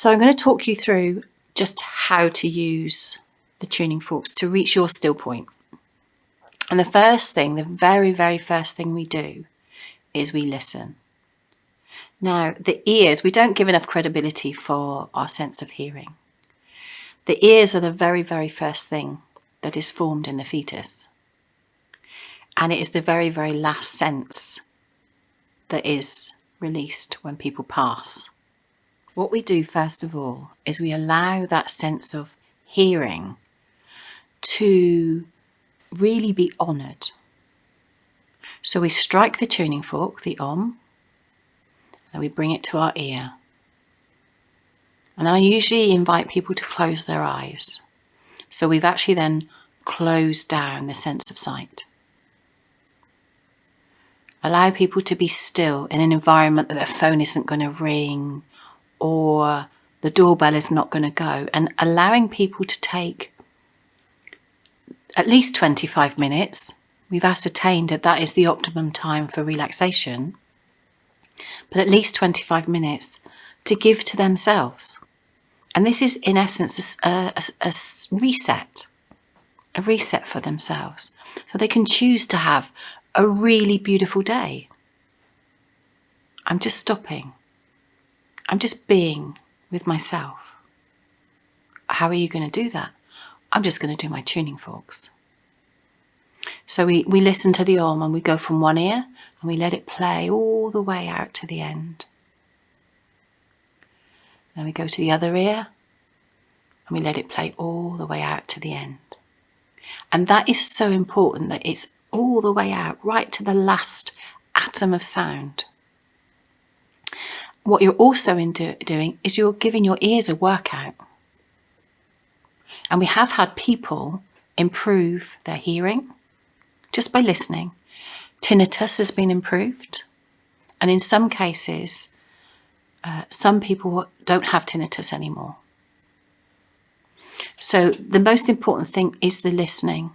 So I'm going to talk you through just how to use the tuning forks to reach your still point. And the very, very first thing we do is we listen. Now, the ears, we don't give enough credibility for our sense of hearing. The ears are the very, very first thing that is formed in the fetus. And it is the very, very last sense that is released when people pass. What we do first of all is we allow that sense of hearing to really be honoured. So we strike the tuning fork, the Om, and we bring it to our ear. And I usually invite people to close their eyes. So we've actually then closed down the sense of sight. Allow people to be still in an environment that their phone isn't going to ring or the doorbell is not going to go, and allowing people to take at least 25 minutes. We've ascertained that that is the optimum time for relaxation, but at least 25 minutes to give to themselves. And this is in essence a reset for themselves, so they can choose to have a really beautiful day. I'm just stopping. I'm just being with myself. How are you going to do that? I'm just going to do my tuning forks. So we listen to the Om and we go from one ear and we let it play all the way out to the end. Then we go to the other ear and we let it play all the way out to the end. And that is so important, that it's all the way out, right to the last atom of sound. What you're also doing is you're giving your ears a workout. And we have had people improve their hearing just by listening. Tinnitus has been improved. And in some cases, some people don't have tinnitus anymore. So the most important thing is the listening.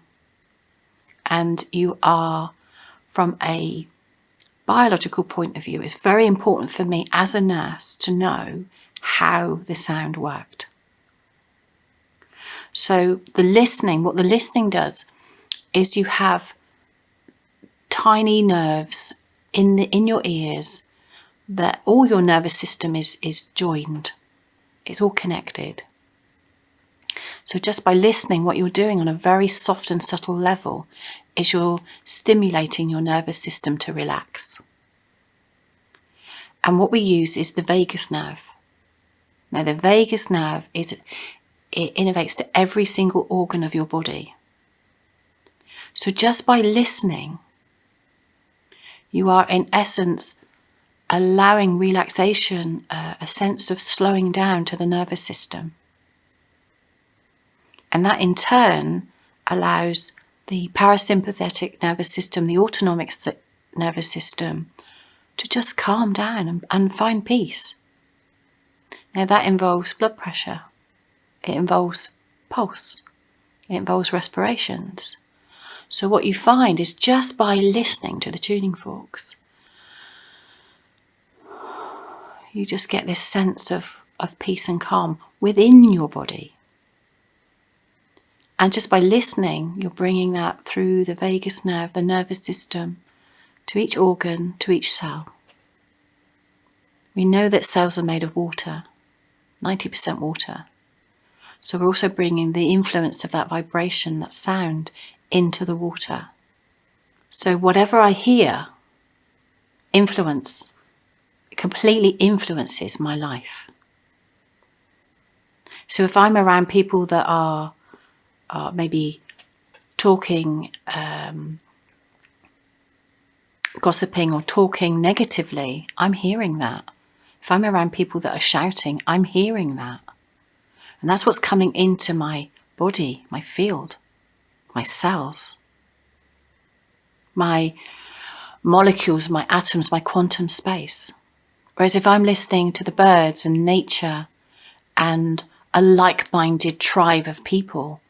And you are, from a biological point of view, it's very important for me as a nurse to know how the sound worked. So the listening, what the listening does is you have tiny nerves in your ears that all your nervous system is joined. It's all connected. So just by listening, what you're doing on a very soft and subtle level is you're stimulating your nervous system to relax. And what we use is the vagus nerve. Now the vagus nerve it innervates to every single organ of your body. So just by listening, you are in essence allowing relaxation, a sense of slowing down to the nervous system. And that in turn allows the parasympathetic nervous system, the autonomic nervous system, to just calm down and find peace. Now that involves blood pressure. It involves pulse. It involves respirations. So what you find is just by listening to the tuning forks, you just get this sense of peace and calm within your body. And just by listening, you're bringing that through the vagus nerve, the nervous system, to each organ, to each cell. We know that cells are made of water, 90% water. So we're also bringing the influence of that vibration, that sound, into the water. So whatever I hear, completely influences my life. So if I'm around people that are maybe talking, gossiping or talking negatively, I'm hearing that. If I'm around people that are shouting, I'm hearing that. And that's what's coming into my body, my field, my cells, my molecules, my atoms, my quantum space. Whereas if I'm listening to the birds and nature and a like-minded tribe of people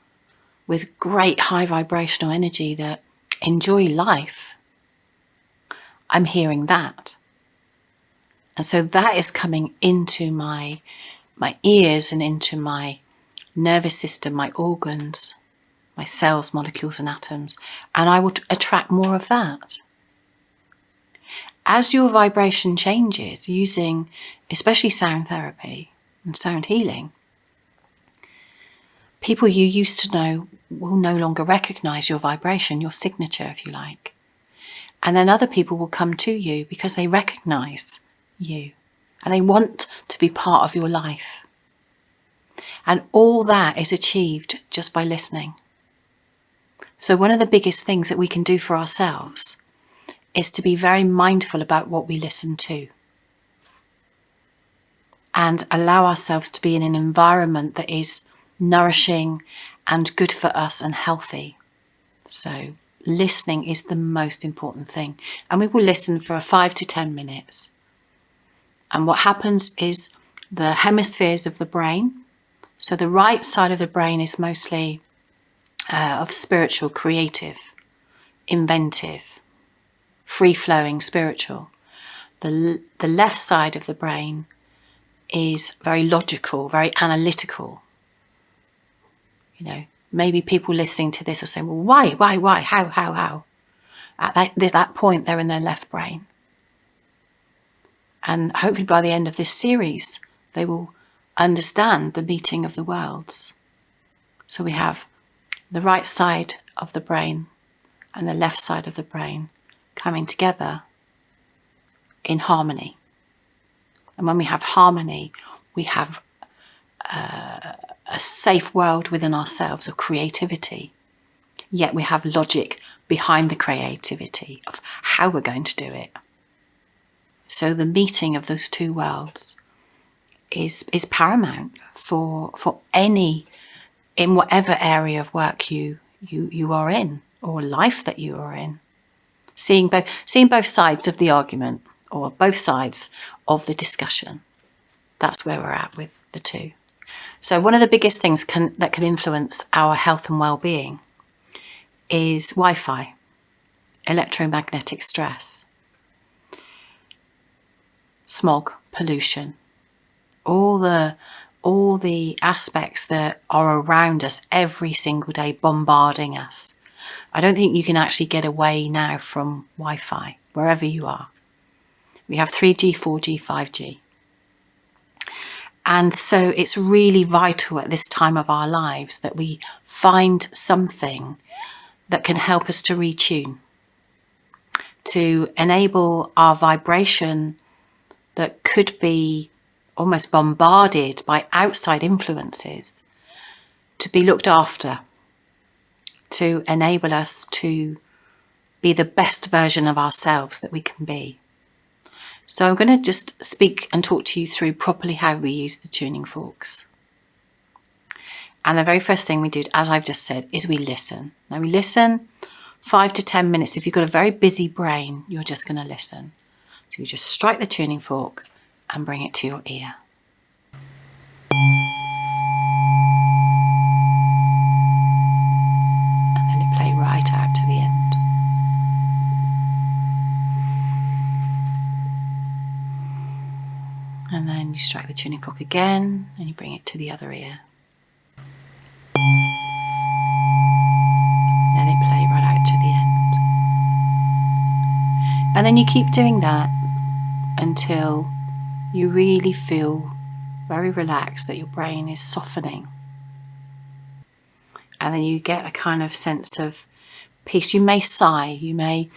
with great high vibrational energy that enjoy life, I'm hearing that. And so that is coming into my my ears and into my nervous system, my organs, my cells, molecules and atoms, and I will attract more of that. As your vibration changes using especially sound therapy and sound healing, people you used to know will no longer recognize your vibration, your signature, if you like. And then other people will come to you because they recognize you and they want to be part of your life. And all that is achieved just by listening. So one of the biggest things that we can do for ourselves is to be very mindful about what we listen to and allow ourselves to be in an environment that is nourishing and good for us and healthy. So listening is the most important thing. And we will listen for 5 to 10 minutes. And what happens is the hemispheres of the brain, so the right side of the brain is mostly of spiritual, creative, inventive, free-flowing spiritual. The left side of the brain is very logical, very analytical. You know, maybe people listening to this will say, well, why, how? At that point, they're in their left brain. And hopefully by the end of this series, they will understand the meeting of the worlds. So we have the right side of the brain and the left side of the brain coming together in harmony. And when we have harmony, we have a safe world within ourselves of creativity. Yet we have logic behind the creativity of how we're going to do it. So the meeting of those two worlds is paramount for any, in whatever area of work you are in, or life that you are in. Seeing both sides of the argument, or both sides of the discussion. That's where we're at with the two. So one of the biggest things that can influence our health and well-being is Wi-Fi, electromagnetic stress, smog, pollution, all the aspects that are around us every single day, bombarding us. I don't think you can actually get away now from Wi-Fi, wherever you are. We have 3G, 4G, 5G. And so it's really vital at this time of our lives that we find something that can help us to retune, to enable our vibration that could be almost bombarded by outside influences to be looked after, to enable us to be the best version of ourselves that we can be. So I'm going to just speak and talk to you through properly how we use the tuning forks. And the very first thing we do, as I've just said, is we listen. Now we listen 5 to 10 minutes. If you've got a very busy brain, you're just going to listen. So you just strike the tuning fork and bring it to your ear. And then it play right out to the end. And then you strike the tuning fork again and you bring it to the other ear. Let it play right out to the end. And then you keep doing that until you really feel very relaxed, that your brain is softening. And then you get a kind of sense of peace. You may sigh, you may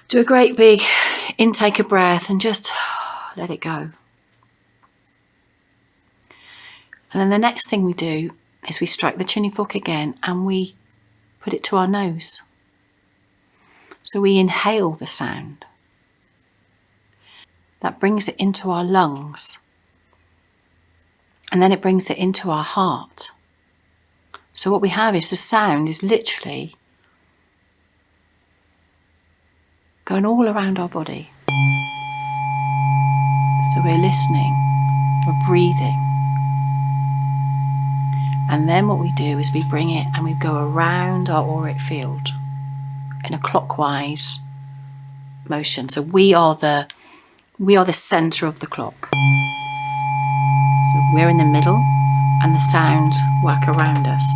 do a great big intake of breath and just let it go. And then the next thing we do is we strike the tuning fork again and we put it to our nose. So we inhale the sound. That brings it into our lungs. And then it brings it into our heart. So what we have is the sound is literally going all around our body. So we're listening, we're breathing. And then what we do is we bring it and we go around our auric field in a clockwise motion. So we are the center of the clock. So we're in the middle and the sounds work around us.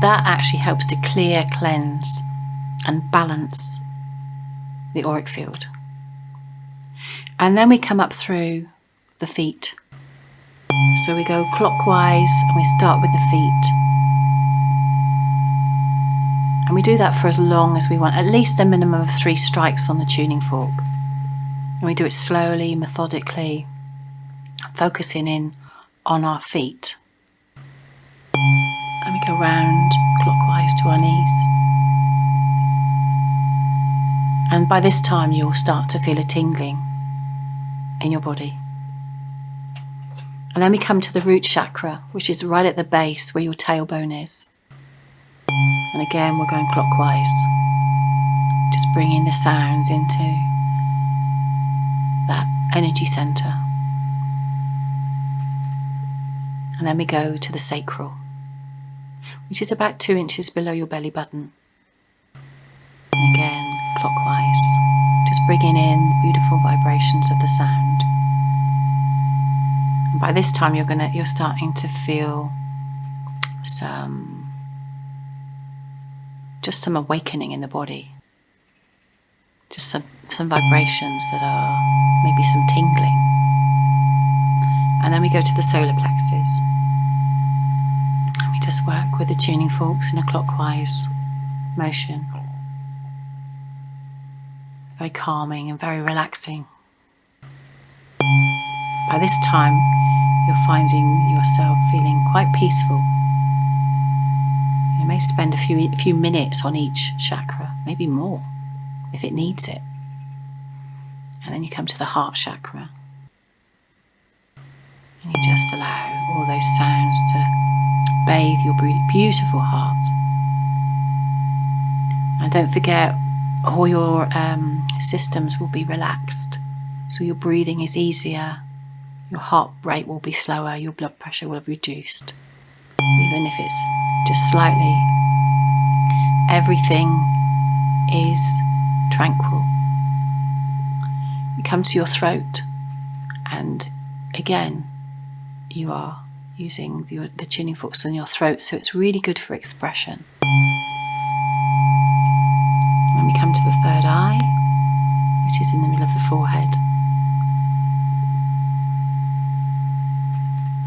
That actually helps to clear, cleanse and balance the auric field. And then we come up through the feet. So we go clockwise and we start with the feet. And we do that for as long as we want, at least a minimum of 3 strikes on the tuning fork. And we do it slowly, methodically, focusing in on our feet. And we go round clockwise to our knees. And by this time you'll start to feel a tingling in your body. And then we come to the root chakra, which is right at the base where your tailbone is. And again, we're going clockwise, just bringing the sounds into that energy center. And then we go to the sacral, which is about 2 inches below your belly button. And again, clockwise, just bringing in beautiful vibrations of the sound. And by this time, you're starting to feel some awakening in the body, just some vibrations that are maybe some tingling. And then we go to the solar plexus, and we just work with the tuning forks in a clockwise motion. Very calming and very relaxing. By this time, you're finding yourself feeling quite peaceful. You may spend a few minutes on each chakra, maybe more, if it needs it. And then you come to the heart chakra. And you just allow all those sounds to bathe your beautiful heart. And don't forget, all your systems will be relaxed. So your breathing is easier, your heart rate will be slower, your blood pressure will have reduced. Even if it's just slightly, everything is tranquil. You come to your throat, and again, you are using the tuning forks on your throat, so it's really good for expression. When we come to the third eye, which is in the middle of the forehead,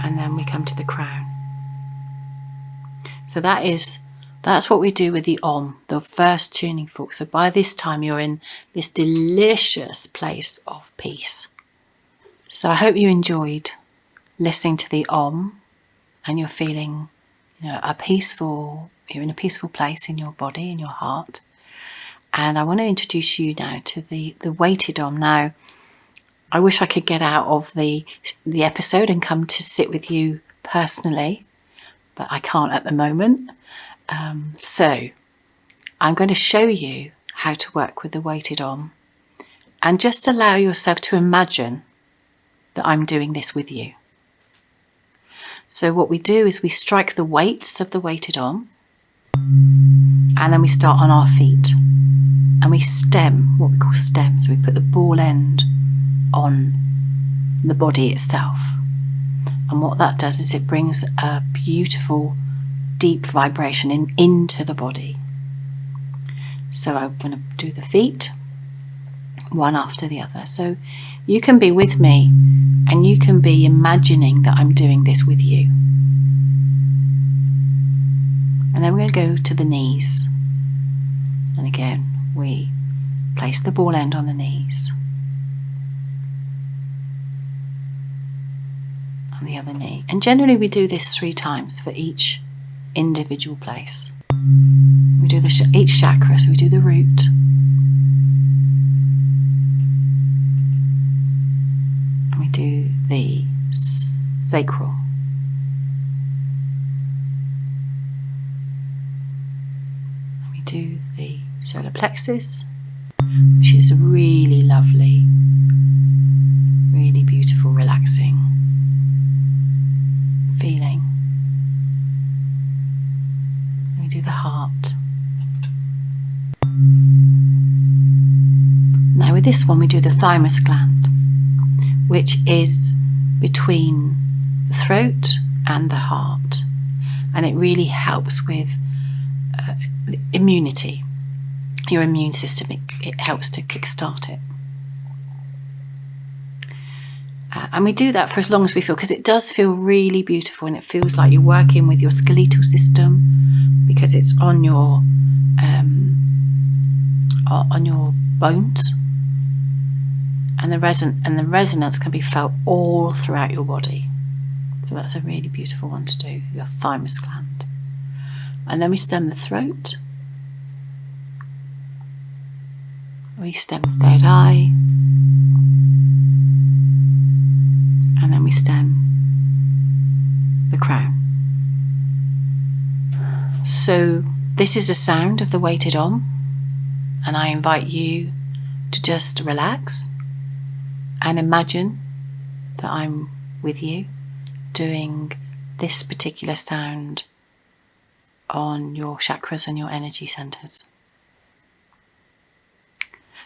and then we come to the crown. So that's what we do with the Om, the first tuning fork. So by this time you're in this delicious place of peace. So I hope you enjoyed listening to the Om, and you're feeling, you're in a peaceful place in your body, in your heart. And I want to introduce you now to the weighted Om. Now, I wish I could get out of the episode and come to sit with you personally, but I can't at the moment. So I'm going to show you how to work with the weighted Om, and just allow yourself to imagine that I'm doing this with you. So what we do is we strike the weights of the weighted Om, and then we start on our feet, and we stem, what we call stem. So we put the ball end on the body itself. And what that does is it brings a beautiful, deep vibration into the body. So I'm going to do the feet, one after the other. So you can be with me, and you can be imagining that I'm doing this with you. And then we're going to go to the knees. And again, we place the ball end on the knees. On the other knee. And generally we do this 3 times for each individual place. We do each chakra, so we do the root. And we do the sacral. And we do the solar plexus, which is really lovely, really beautiful, relaxing feeling. We do the heart. Now with this one we do the thymus gland, which is between the throat and the heart. And it really helps with immunity. Your immune system, it helps to kickstart it. And we do that for as long as we feel, because it does feel really beautiful, and it feels like you're working with your skeletal system, because it's on your bones, and the resonance can be felt all throughout your body. So that's a really beautiful one to do, your thymus gland. And then we stem the throat. We stem the third eye. And then we stem the crown. So this is the sound of the weighted Om, and I invite you to just relax and imagine that I'm with you doing this particular sound on your chakras and your energy centers.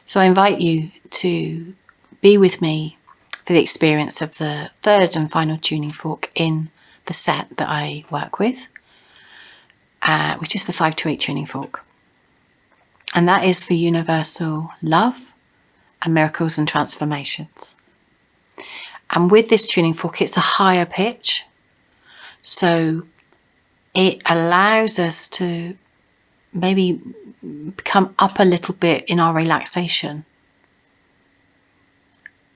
So I invite you to be with me for the experience of the third and final tuning fork in the set that I work with, which is the 528 tuning fork. And that is for universal love and miracles and transformations. And with this tuning fork, it's a higher pitch. So it allows us to maybe come up a little bit in our relaxation.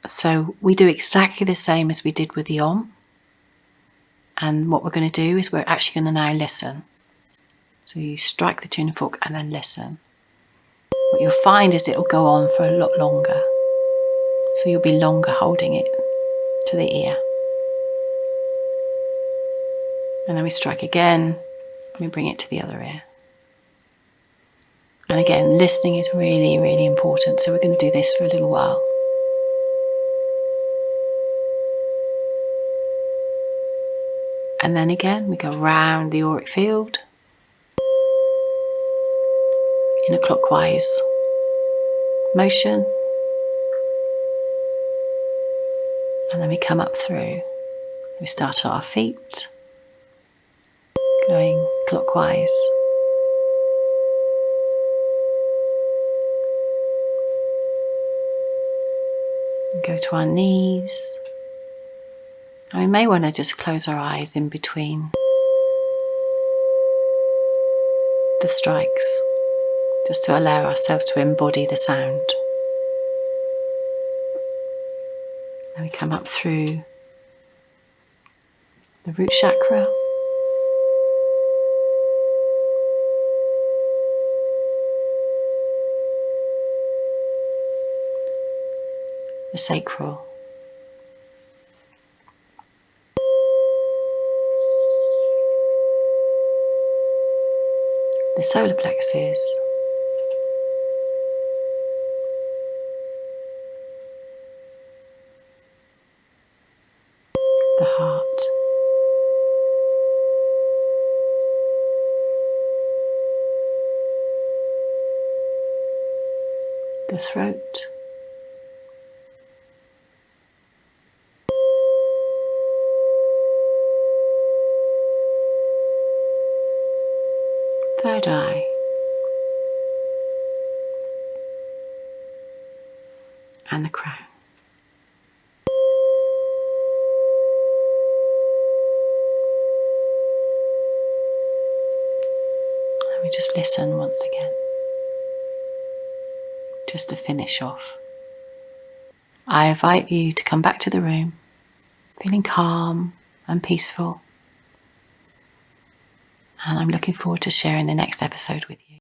So we do exactly the same as we did with the Om. And what we're going to do is we're actually going to now listen. So you strike the tuning fork and then listen. What you'll find is it'll go on for a lot longer. So you'll be longer holding it to the ear. And then we strike again, and we bring it to the other ear. And again, listening is really, really important. So we're going to do this for a little while. And then again, we go round the auric field in a clockwise motion. And then we come up through. We start at our feet, going clockwise. And go to our knees. And we may want to just close our eyes in between the strikes, just to allow ourselves to embody the sound. Then we come up through the root chakra, the sacral, the solar plexus, the heart, the throat, third eye, and the crown. And we just listen once again, just to finish off. I invite you to come back to the room, feeling calm and peaceful. And I'm looking forward to sharing the next episode with you.